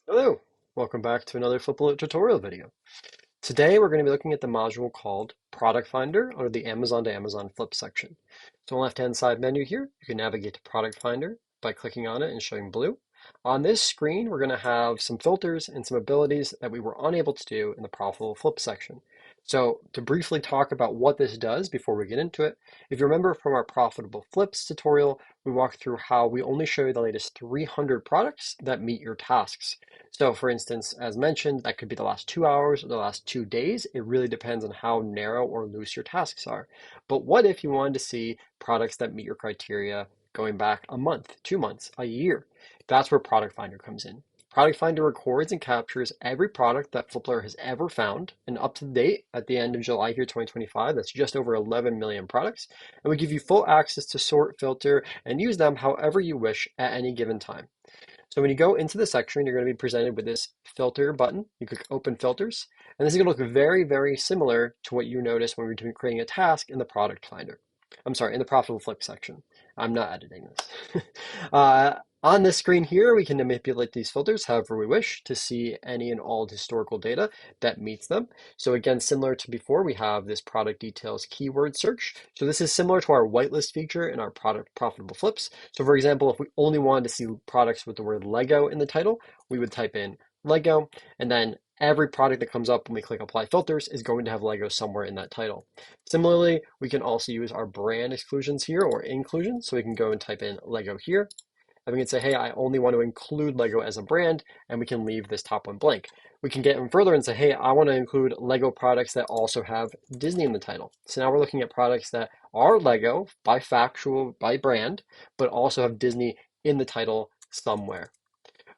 Hello, welcome back to another FlipAlert tutorial video. Today we're going to be looking at the module called Product Finder under the Amazon to Amazon Flip section. So on the left-hand side menu here, you can navigate to Product Finder by clicking on it and showing blue. On this screen, we're going to have some filters and some abilities that we were unable to do in the Profitable Flip section. So to briefly talk about what this does before we get into it, if you remember from our Profitable Flips tutorial, we walked through how we only show you the latest 300 products that meet your tasks. So for instance, as mentioned, that could be the last 2 hours or the last 2 days. It really depends on how narrow or loose your tasks are. But what if you wanted to see products that meet your criteria going back a month, 2 months, a year? That's where Product Finder comes in. Product Finder records and captures every product that FlipAlert has ever found and up to date at the end of July here, 2025. That's just over 11 million products. And we give you full access to sort, filter, and use them however you wish at any given time. So when you go into the section, you're going to be presented with this filter button. You click open filters, and this is going to look very, very similar to what you notice when we're creating a task in the product finder. I'm sorry, in the profitable flip section. I'm not editing this. On this screen here, we can manipulate these filters however we wish to see any and all historical data that meets them. So again, similar to before, we have this product details keyword search. So this is similar to our whitelist feature in our product profitable flips. So for example, if we only wanted to see products with the word Lego in the title, we would type in Lego, and then every product that comes up when we click apply filters is going to have Lego somewhere in that title. Similarly, we can also use our brand exclusions here or inclusions. So we can go and type in Lego here. And we can say, hey, I only want to include Lego as a brand, and we can leave this top one blank. We can get even further and say, hey, I want to include Lego products that also have Disney in the title. So now we're looking at products that are Lego by factual, by brand, but also have Disney in the title somewhere.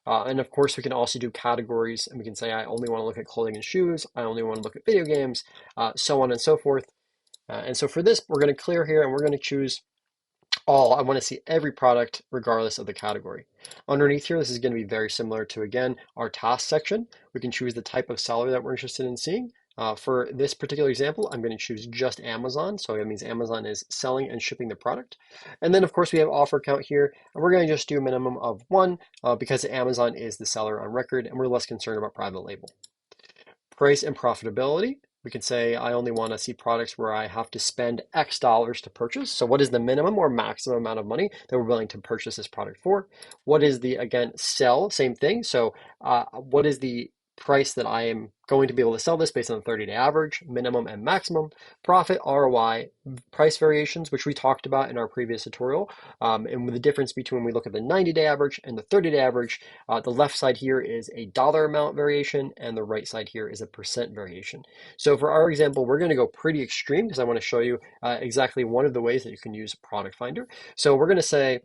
And of course, we can also do categories, and we can say, I only want to look at clothing and shoes. I only want to look at video games, so on and so forth. And so for this, we're going to clear here, and we're going to choose all. I want to see every product regardless of the category. Underneath here, this is going to be very similar to, again, our task section. We can choose the type of seller that we're interested in seeing. For this particular example, I'm going to choose just Amazon. So that means Amazon is selling and shipping the product. And then, of course, we have offer count here. And we're going to just do a minimum of one because Amazon is the seller on record, and we're less concerned about private label. Price and profitability. We can say I only want to see products where I have to spend X dollars to purchase. So what is the minimum or maximum amount of money that we're willing to purchase this product for? What is the, again, sell, same thing. So what is the price that I am going to be able to sell this based on the 30-day average, minimum and maximum, profit, ROI, price variations, which we talked about in our previous tutorial. And with the difference between when we look at the 90-day average and the 30-day average, the left side here is a dollar amount variation and the right side here is a percent variation. So for our example, we're going to go pretty extreme because I want to show you exactly one of the ways that you can use Product Finder. So we're going to say,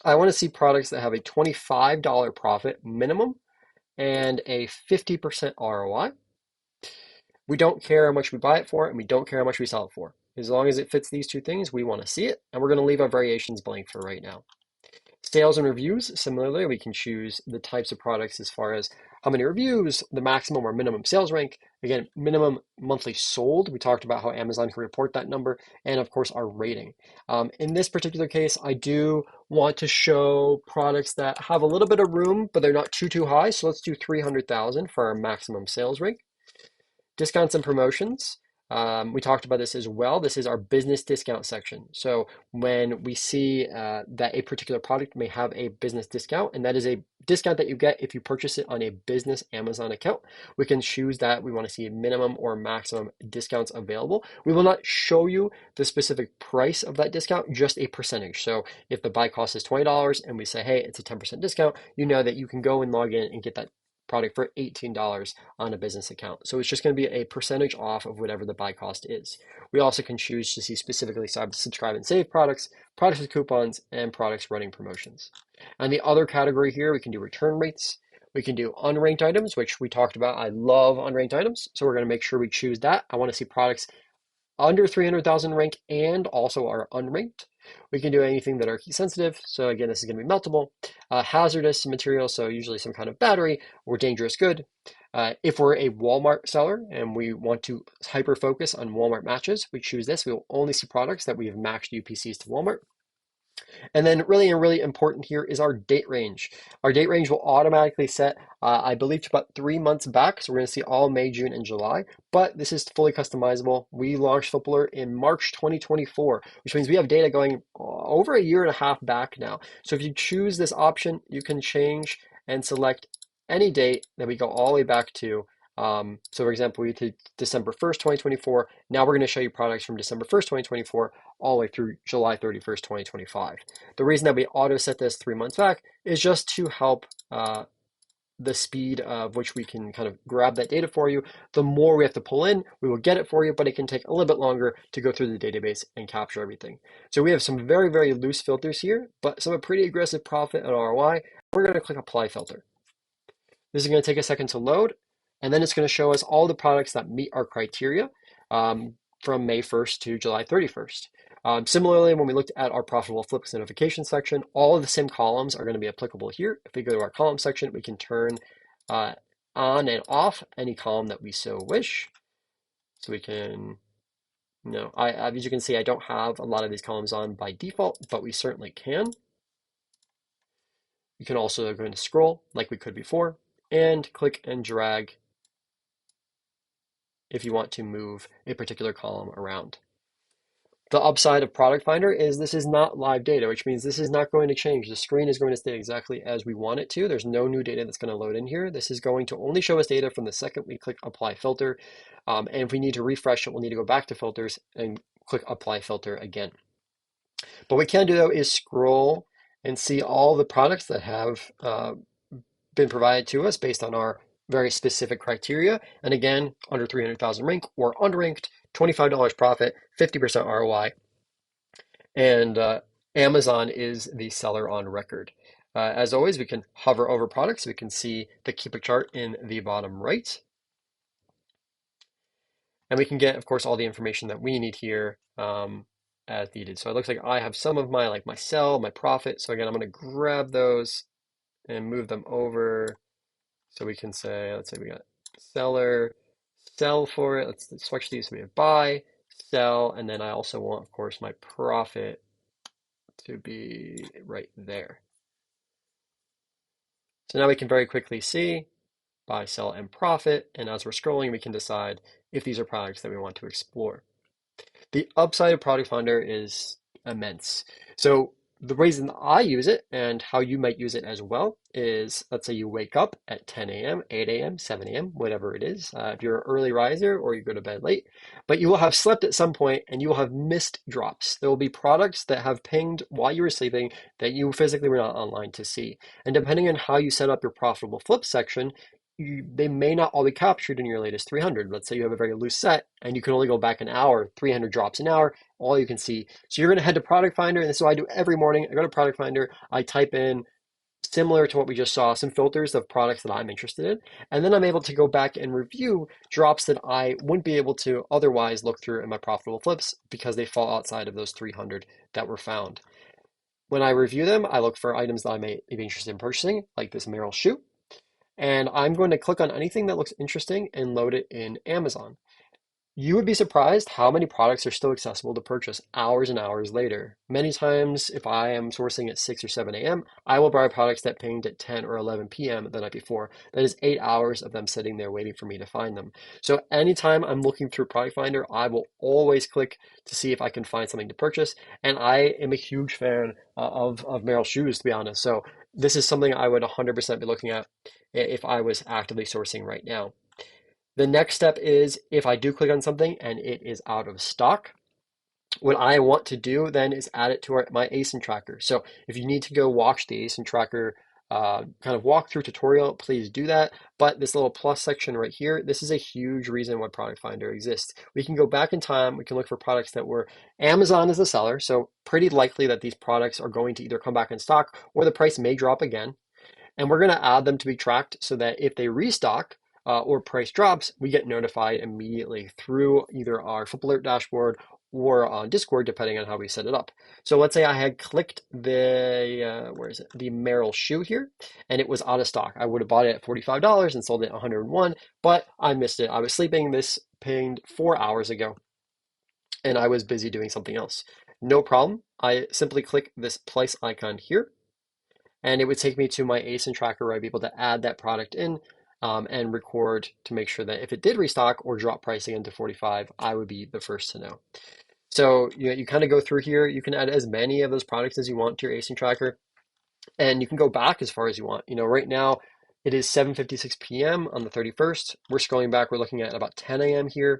I want to see products that have a $25 profit minimum and a 50% ROI. We don't care how much we buy it for, and we don't care how much we sell it for. As long as it fits these two things, we want to see it, and we're going to leave our variations blank for right now. Sales and reviews, similarly, we can choose the types of products as far as how many reviews, the maximum or minimum sales rank, again, minimum monthly sold. We talked about how Amazon can report that number, and of course, our rating. In this particular case, I do want to show products that have a little bit of room, but they're not too high. So let's do 300,000 for our maximum sales rank. Discounts and promotions. We talked about this as well. This is our business discount section. So when we see that a particular product may have a business discount, and that is a discount that you get if you purchase it on a business Amazon account, we can choose that we want to see a minimum or maximum discounts available. We will not show you the specific price of that discount, just a percentage. So if the buy cost is $20 and we say, hey, it's a 10% discount, you know that you can go and log in and get that product for $18 on a business account. So it's just going to be a percentage off of whatever the buy cost is. We also can choose to see specifically subscribe and save products, products with coupons, and products running promotions. And the other category here, we can do return rates. We can do unranked items, which we talked about. I love unranked items. So we're going to make sure we choose that. I want to see products under 300,000 rank and also are unranked. We can do anything that are heat sensitive. So again, this is going to be meltable, hazardous material. So usually some kind of battery or dangerous good. If we're a Walmart seller and we want to hyper focus on Walmart matches, we choose this. We will only see products that we have matched UPCs to Walmart. And then really important here is our date range. Our date range will automatically set, I believe, to about 3 months back. So we're going to see all May, June, and July, but this is fully customizable. We launched FlipAlert in March 2024, which means we have data going over a year and a half back now. So if you choose this option, you can change and select any date that we go all the way back to. So for example, we did December 1st, 2024. Now we're going to show you products from December 1st, 2024, all the way through July 31st, 2025. The reason that we auto set this 3 months back is just to help the speed of which we can kind of grab that data for you. The more we have to pull in, we will get it for you, but it can take a little bit longer to go through the database and capture everything. So we have some very loose filters here, but some pretty aggressive profit and ROI. We're going to click Apply Filter. This is going to take a second to load, and then it's going to show us all the products that meet our criteria from May 1st to July 31st. Similarly, when we looked at our profitable flips notification section, all of the same columns are going to be applicable here. If we go to our column section, we can turn on and off any column that we so wish. So we can, as you can see, I don't have a lot of these columns on by default, but we certainly can. You can also go into scroll like we could before and click and drag if you want to move a particular column around. The upside of Product Finder is this is not live data, which means this is not going to change. The screen is going to stay exactly as we want it to. There's no new data that's going to load in here. This is going to only show us data from the second we click Apply Filter. And if we need to refresh it, we'll need to go back to Filters and click Apply Filter again. But what we can do, though, is scroll and see all the products that have been provided to us based on our very specific criteria. And again, under 300,000 rank or unranked, $25 profit, 50% ROI. And Amazon is the seller on record. As always, we can hover over products. We can see the Keepa chart in the bottom right. And we can get, of course, all the information that we need here as needed. So it looks like I have some of my sell, my profit. So again, I'm going to grab those and move them over. So we can say, let's say we got seller, sell for it. Let's switch these. So we have buy, sell, and then I also want, of course, my profit to be right there. So now we can very quickly see buy, sell, and profit. And as we're scrolling, we can decide if these are products that we want to explore. The upside of Product Finder is immense. So the reason I use it and how you might use it as well is, let's say you wake up at 10 a.m., 8 a.m., 7 a.m., whatever it is, if you're an early riser or you go to bed late, but you will have slept at some point and you will have missed drops. There will be products that have pinged while you were sleeping that you physically were not online to see. And depending on how you set up your profitable flip section, they may not all be captured in your latest 300. Let's say you have a very loose set and you can only go back an hour, 300 drops an hour, all you can see. So you're going to head to Product Finder, and this is what I do every morning. I go to Product Finder, I type in, similar to what we just saw, some filters of products that I'm interested in, and then I'm able to go back and review drops that I wouldn't be able to otherwise look through in my profitable flips because they fall outside of those 300 that were found. When I review them, I look for items that I may be interested in purchasing, like this Merrill shoe. And I'm going to click on anything that looks interesting and load it in Amazon. You would be surprised how many products are still accessible to purchase hours and hours later. Many times, if I am sourcing at 6 or 7 a.m., I will buy products that pinged at 10 or 11 p.m. the night before. That is 8 hours of them sitting there waiting for me to find them. So anytime I'm looking through Product Finder, I will always click to see if I can find something to purchase. And I am a huge fan of Merrill shoes, to be honest. So this is something I would 100% be looking at if I was actively sourcing right now. The next step is if I do click on something and it is out of stock, what I want to do then is add it to my ASIN tracker. So if you need to go watch the ASIN tracker kind of walkthrough tutorial, please do that. But this little plus section right here, this is a huge reason why Product Finder exists. We can go back in time, we can look for products that were Amazon as the seller, so pretty likely that these products are going to either come back in stock or the price may drop again. And we're going to add them to be tracked so that if they restock, or price drops, we get notified immediately through either our FlipAlert dashboard or on Discord, depending on how we set it up. So let's say I had clicked the, the Merrill shoe here, and it was out of stock. I would have bought it at $45 and sold it at 101, but I missed it. I was sleeping. This pinged 4 hours ago, and I was busy doing something else. No problem. I simply click this plus icon here, and it would take me to my ASIN tracker where I'd be able to add that product in and record to make sure that if it did restock or drop pricing into 45, I would be the first to know. So you kind of go through here. You can add as many of those products as you want to your ASIN tracker, and you can go back as far as you want. Right now it is 7:56 p.m. on the 31st. We're scrolling back. We're looking at about 10 a.m. here.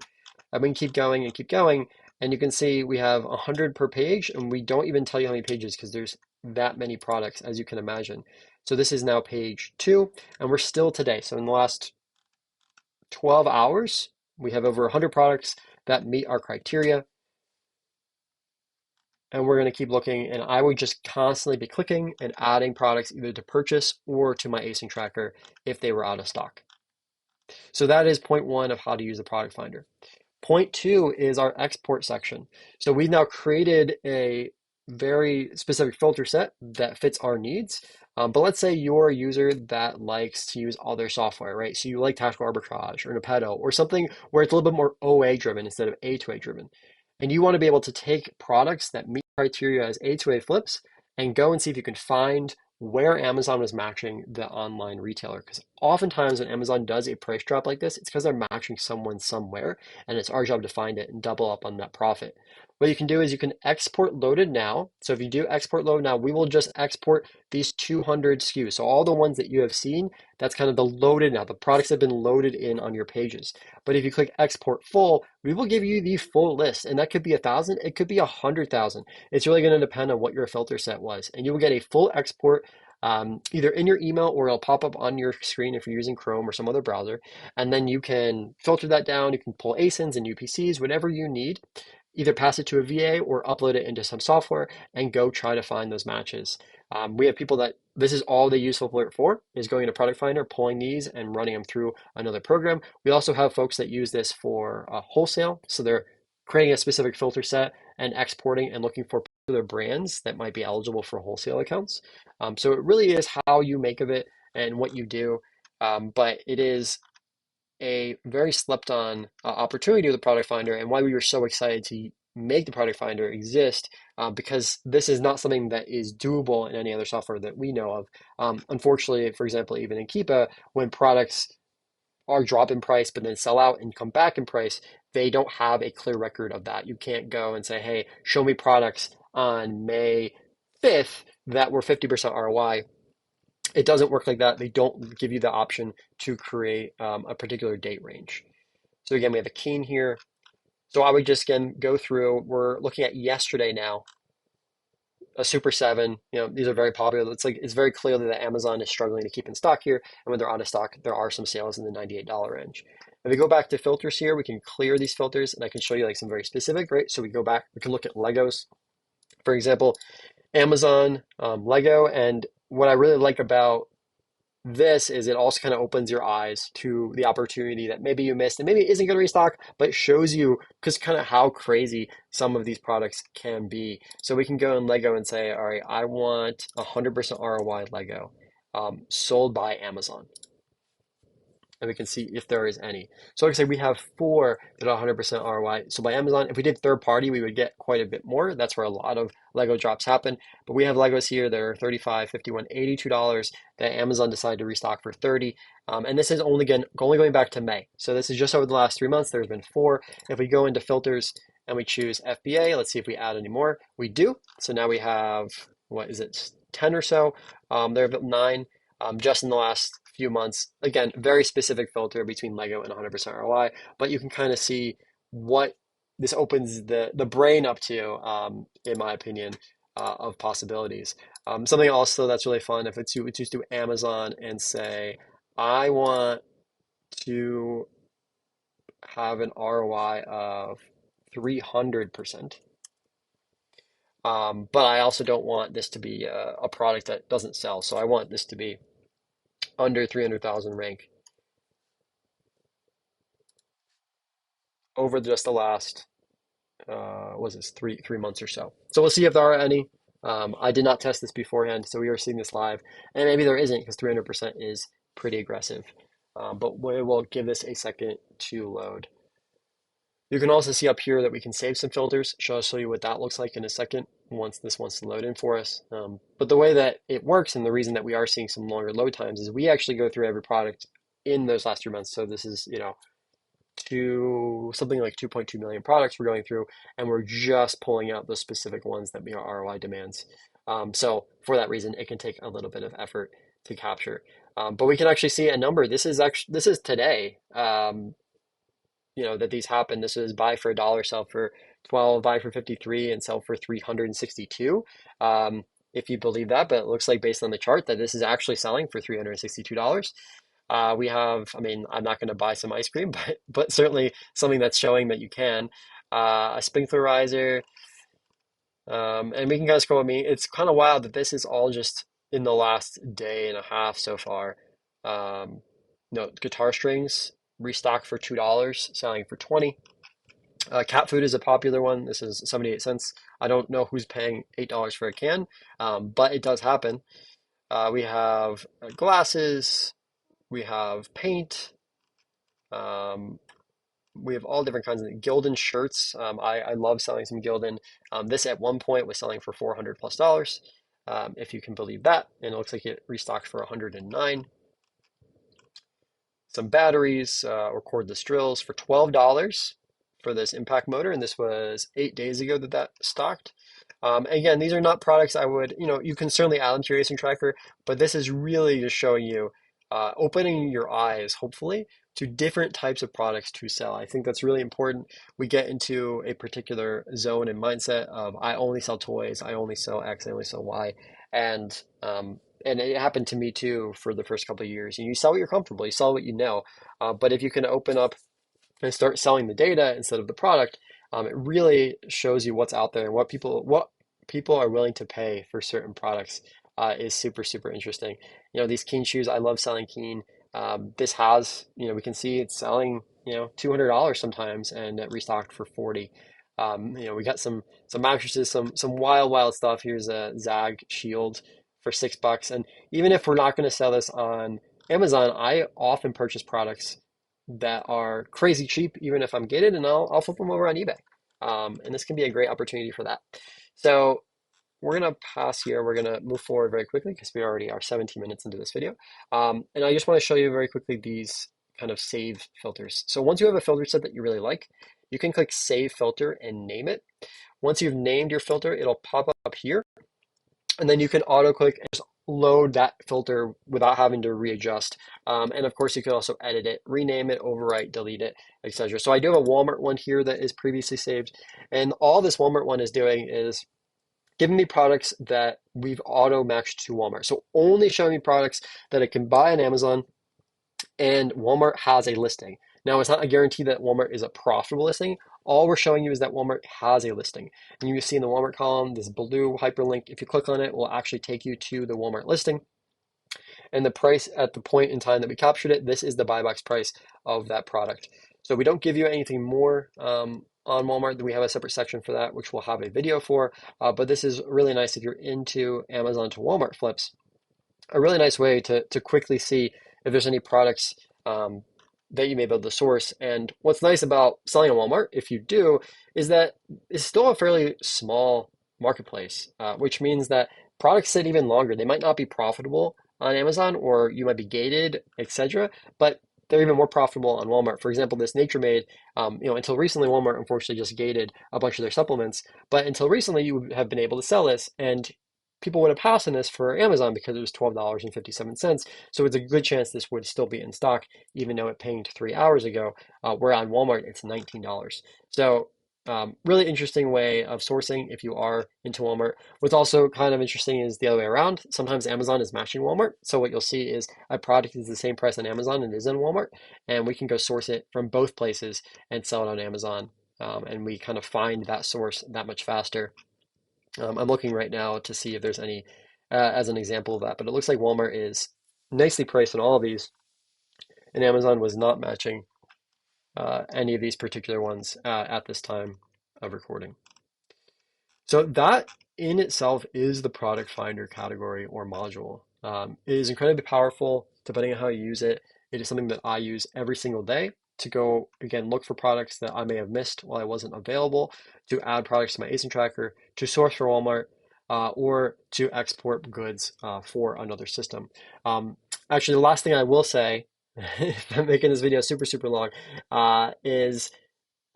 And we can keep going and keep going. And you can see we have 100 per page, and we don't even tell you how many pages because there's that many products, as you can imagine. So this is now page 2, and we're still today. So in the last 12 hours, we have over 100 products that meet our criteria. And we're going to keep looking, and I would just constantly be clicking and adding products either to purchase or to my ASIN tracker if they were out of stock. So that is point 1 of how to use the product finder. Point 2 is our export section. So we've now created a very specific filter set that fits our needs. But let's say you're a user that likes to use other software, right? So you like Tactical Arbitrage or Nepedo or something where it's a little bit more OA driven instead of A to A driven. And you want to be able to take products that meet criteria as A to A flips and go and see if you can find where Amazon was matching the online retailer. Because oftentimes when Amazon does a price drop like this, it's because they're matching someone somewhere, and it's our job to find it and double up on that profit. What you can do is you can export loaded now. So if you do export load now, we will just export these 200 SKUs. So all the ones that you have seen, that's kind of the loaded now. The products have been loaded in on your pages. But if you click export full, we will give you the full list. And that could be 1,000, it could be 100,000. It's really going to depend on what your filter set was. And you will get a full export either in your email or it'll pop up on your screen if you're using Chrome or some other browser. And then you can filter that down. You can pull ASINs and UPCs, whatever you need. Either pass it to a VA or upload it into some software and go try to find those matches. We have people that this is all they use FlipAlert for, is going into Product Finder, pulling these and running them through another program. We also have folks that use this for wholesale. So they're creating a specific filter set and exporting and looking for particular brands that might be eligible for wholesale accounts. So it really is how you make of it and what you do. But it is a very slept on opportunity with the product finder and why we were so excited to make the product finder exist because this is not something that is doable in any other software that we know of. Unfortunately, for example, even in Keepa, when products are drop in price but then sell out and come back in price, they don't have a clear record of that. You can't go and say, hey, show me products on May 5th that were 50% ROI. It doesn't work like that. They don't give you the option to create a particular date range. So again, we have a keen here. So I would just again go through. We're looking at yesterday now. A Super 7. These are very popular. It's very clear that Amazon is struggling to keep in stock here, and when they're out of stock, there are some sales in the $98 range. If we go back to filters here, we can clear these filters, and I can show you like some very specific, right? So we go back. We can look at Legos, for example, Amazon, Lego, and what I really like about this is it also kind of opens your eyes to the opportunity that maybe you missed and maybe it isn't going to restock, but it shows you because kind of how crazy some of these products can be. So we can go in Lego and say, all right, I want 100% ROI Lego sold by Amazon. And we can see if there is any. So like I said, we have 4 that are 100% ROI. So by Amazon, if we did third party, we would get quite a bit more. That's where a lot of Lego drops happen. But we have Legos here that are $35, $51, $82 that Amazon decided to restock for 30. And this is only going back to May. So this is just over the last 3 months. There's been 4. If we go into filters and we choose FBA, let's see if we add any more. We do. So now we have, 10 or so. There have been 9 just in the last few months. Again, very specific filter between Lego and 100% ROI, but you can kind of see what this opens the brain up to, in my opinion, of possibilities. Something also that's really fun if it's you just do Amazon and say, I want to have an ROI of 300%. But I also don't want this to be a product that doesn't sell. So I want this to be under 300,000 rank over just the last, was this three months or so. So we'll see if there are any. I did not test this beforehand, so we are seeing this live. And maybe there isn't because 300% is pretty aggressive. But we will give this a second to load. You can also see up here that we can save some filters. I'll show you what that looks like in a second once this wants to load in for us. But the way that it works and the reason that we are seeing some longer load times is we actually go through every product in those last 3 months. So this is, to something like 2.2 million products we're going through, and we're just pulling out those specific ones that meet our ROI demands. So for that reason, it can take a little bit of effort to capture. But we can actually see a number. This is today. That these happen. This is buy for $1, sell for 12, buy for 53, and sell for 362. If you believe that, but it looks like based on the chart that this is actually selling for $362. We have, I mean, I'm not going to buy some ice cream, but certainly something that's showing that you can. A sprinkler riser, and we can kind of scroll. I mean, it's kind of wild that this is all just in the last day and a half so far. Guitar strings restocked for $2, selling for 20. Cat food is a popular one. This is 78 cents. I don't know who's paying $8 for a can, but it does happen. We have glasses. We have paint. We have all different kinds of Gildan shirts. I love selling some Gildan. This at one point was selling for $400+, if you can believe that. And it looks like it restocked for 109. Some batteries or cordless drills for $12 for this impact motor. And this was 8 days ago that stocked. Again, these are not products I would, you can certainly add them to your racing tracker, but this is really just showing you, opening your eyes, hopefully, to different types of products to sell. I think that's really important. We get into a particular zone and mindset of I only sell toys, I only sell X, I only sell Y, and it happened to me too for the first couple of years. And you sell what you're comfortable, you sell what you know. But if you can open up and start selling the data instead of the product, it really shows you what's out there and what people are willing to pay for certain products is super, super interesting. These Keen shoes, I love selling Keen. This has, we can see it's selling, $200 sometimes and it restocked for 40. We got some mattresses, some wild stuff. Here's a Zag Shield for $6. And even if we're not going to sell this on Amazon, I often purchase products that are crazy cheap, even if I'm gated, and I'll flip them over on eBay. And this can be a great opportunity for that. So we're going to pass here. We're going to move forward very quickly because we already are 17 minutes into this video. And I just want to show you very quickly these kind of save filters. So once you have a filter set that you really like, you can click Save Filter and name it. Once you've named your filter, it'll pop up here. And then you can auto click and just load that filter without having to readjust. And of course, you can also edit it, rename it, overwrite, delete it, etc. So I do have a Walmart one here that is previously saved. And all this Walmart one is doing is giving me products that we've auto matched to Walmart. So only showing me products that I can buy on Amazon and Walmart has a listing. Now, it's not a guarantee that Walmart is a profitable listing. All we're showing you is that Walmart has a listing. And you can see in the Walmart column, this blue hyperlink, if you click on it, will actually take you to the Walmart listing. And the price at the point in time that we captured it, this is the buy box price of that product. So we don't give you anything more on Walmart. We have a separate section for that, which we'll have a video for. But this is really nice if you're into Amazon to Walmart flips. A really nice way to quickly see if there's any products that you may be able to source. And what's nice about selling on Walmart, if you do, is that it's still a fairly small marketplace, which means that products sit even longer. They might not be profitable on Amazon, or you might be gated, etc., but they're even more profitable on Walmart. For example, this Nature Made, until recently, Walmart unfortunately just gated a bunch of their supplements, but until recently, you would have been able to sell this, and people would have passed on this for Amazon because it was $12.57. So it's a good chance this would still be in stock, even though it pinged 3 hours ago, where on Walmart, it's $19. So really interesting way of sourcing if you are into Walmart. What's also kind of interesting is the other way around. Sometimes Amazon is matching Walmart. So what you'll see is a product is the same price on Amazon and is in Walmart, and we can go source it from both places and sell it on Amazon. And we kind of find that source that much faster. I'm looking right now to see if there's any as an example of that, but it looks like Walmart is nicely priced on all of these, and Amazon was not matching any of these particular ones at this time of recording. So that in itself is the product finder category or module. It is incredibly powerful depending on how you use it. It is something that I use every single day. to go again look for products that I may have missed while I wasn't available, to add products to my ASIN tracker, to source for Walmart, or to export goods for another system. Actually, the last thing I will say, if I'm making this video super, super long, is,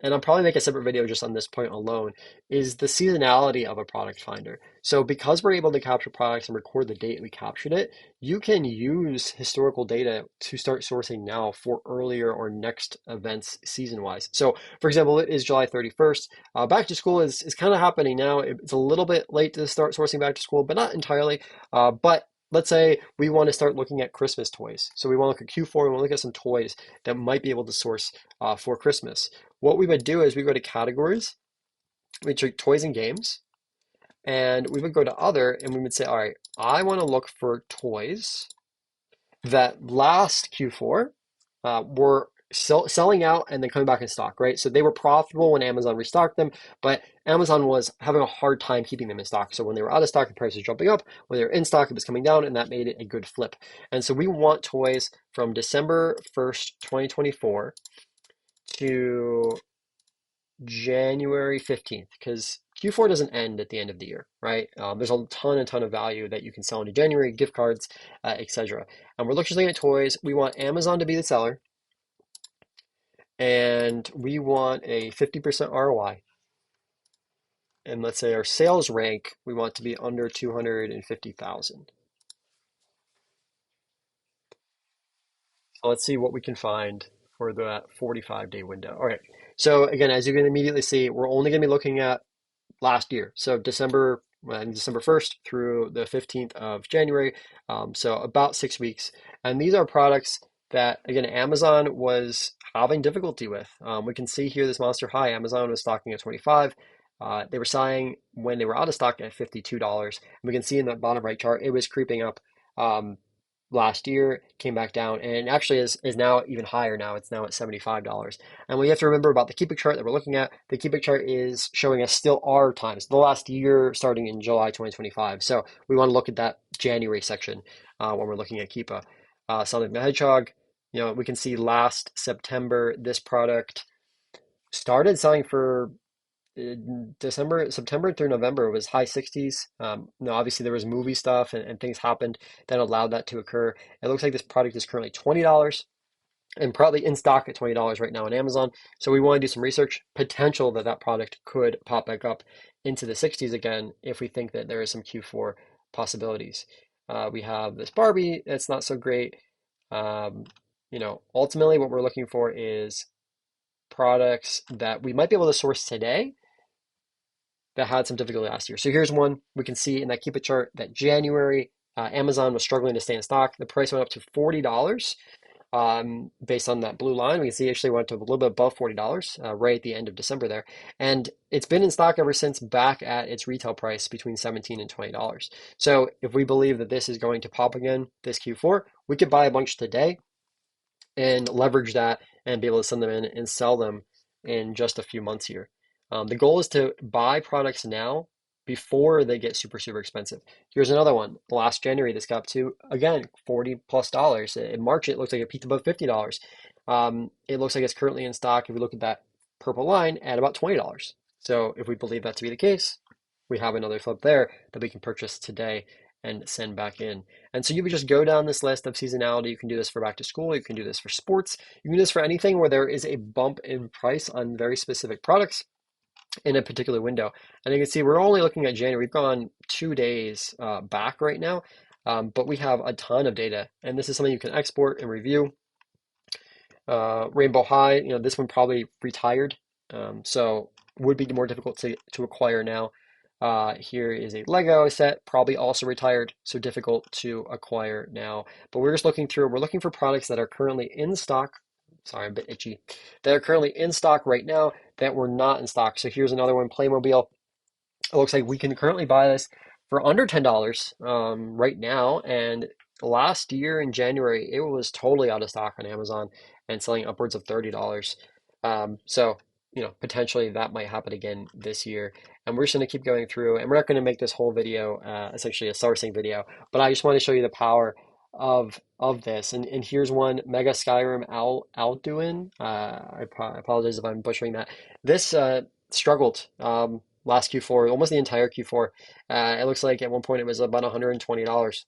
and I'll probably make a separate video just on this point alone, is the seasonality of a product finder. So because we're able to capture products and record the date we captured it, you can use historical data to start sourcing now for earlier or next events season-wise. So for example, it is July 31st. Back to school is kind of happening now. It's a little bit late to start sourcing back to school, but not entirely. But let's say we want to start looking at Christmas toys. So we want to look at Q4, we want to look at some toys that might be able to source for Christmas. What we would do is we go to categories, we check toys and games, and we would go to other and we would say, all right, I want to look for toys that last Q4 were selling out and then coming back in stock, right? So they were profitable when Amazon restocked them, but Amazon was having a hard time keeping them in stock. So when they were out of stock, the price was jumping up. When they were in stock, it was coming down, and that made it a good flip. And so we want toys from December 1st, 2024 to January 15th, because Q4 doesn't end at the end of the year, right? There's a ton of value that you can sell into January, gift cards, etc. And we're looking at toys. We want Amazon to be the seller, and we want a 50% ROI. And let's say our sales rank, we want to be under 250,000. So let's see what we can find for that 45-day window. All right. So again, as you can immediately see, we're only going to be looking at last year. So December 1st through the 15th of January. So about 6 weeks. And these are products that, again, Amazon was having difficulty with. We can see here this Monster High, Amazon was stocking at 25. They were selling when they were out of stock at $52. And we can see in the bottom right chart, it was creeping up. Last year, came back down, and actually is now even higher now. It's now at $75. And we have to remember about the Keepic chart that we're looking at. The Keepic chart is showing us still our times, the last year starting in July 2025. So we want to look at that January section when we're looking at Keepa. Sonic the Hedgehog, we can see last September, this product started selling for September through November, it was high 60s. Obviously there was movie stuff and things happened that allowed that to occur. It looks like this product is currently $20 and probably in stock at $20 right now on Amazon. So we want to do some research. Potential that that product could pop back up into the 60s again if we think that there is some Q4 possibilities. We have this Barbie that's not so great. Ultimately what we're looking for is products that we might be able to source today that had some difficulty last year. So here's one we can see in that Keep It chart that January, Amazon was struggling to stay in stock. The price went up to $40 based on that blue line. We can see it actually went to a little bit above $40 right at the end of December there. And it's been in stock ever since, back at its retail price between $17 and $20. So if we believe that this is going to pop again this Q4, we could buy a bunch today and leverage that and be able to send them in and sell them in just a few months here. The goal is to buy products now before they get super, super expensive. Here's another one. Last January, this got up to, again, $40+. In March, it looks like it peaked above $50. It looks like it's currently in stock, if we look at that purple line, at about $20. So if we believe that to be the case, we have another flip there that we can purchase today and send back in. And so you would just go down this list of seasonality. You can do this for back to school. You can do this for sports. You can do this for anything where there is a bump in price on very specific products in a particular window. And you can see we're only looking at January. We've gone 2 days back right now, but we have a ton of data. And this is something you can export and review. Rainbow High, this one probably retired, so would be more difficult to acquire now. Here is a Lego set, probably also retired, so difficult to acquire now. But we're just looking through, we're looking for products that are currently in stock. Sorry, I'm a bit itchy. That are currently in stock right now that were not in stock. So here's another one, Playmobil. It looks like we can currently buy this for under $10 right now. And last year in January, it was totally out of stock on Amazon and selling upwards of $30. So, potentially that might happen again this year. And we're just going to keep going through, and we're not going to make this whole video essentially a sourcing video, but I just want to show you the power of this. And here's one, Mega Skyrim Alduin. I apologize if I'm butchering that. This struggled last Q4, almost the entire Q4. It looks like at one point it was about $120,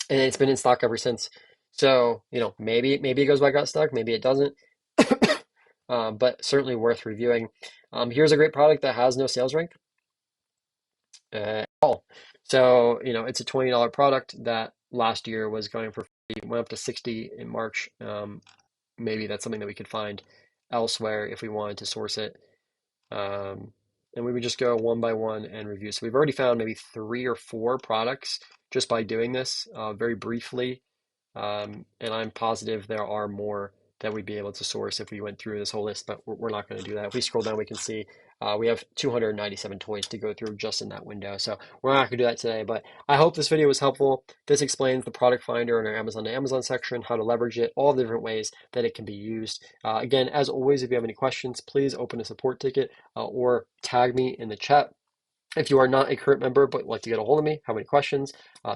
and it's been in stock ever since. So, maybe it goes back out stock, maybe it doesn't. But certainly worth reviewing. Here's a great product that has no sales rank at all. So, it's a $20 product that last year was going for free, went up to 60 in March. Maybe that's something that we could find elsewhere if we wanted to source it. Um, and we would just go one by one and review. So we've already found maybe 3 or 4 products just by doing this very briefly. And I'm positive there are more that we'd be able to source if we went through this whole list, but we're not going to do that. If we scroll down, we can see we have 297 toys to go through just in that window. So we're not going to do that today, but I hope this video was helpful. This explains the product finder in our Amazon to Amazon section, how to leverage it, all the different ways that it can be used. Again, as always, if you have any questions, please open a support ticket or tag me in the chat. If you are not a current member but like to get a hold of me, have any questions,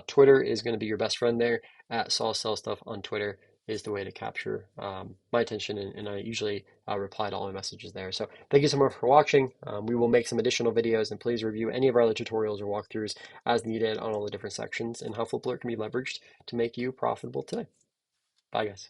Twitter is going to be your best friend there. At Saul Sell Stuff on Twitter is the way to capture my attention, and I usually reply to all my messages there. So thank you so much for watching. We will make some additional videos, and please review any of our other tutorials or walkthroughs as needed on all the different sections and how FlipAlert can be leveraged to make you profitable today. Bye, guys.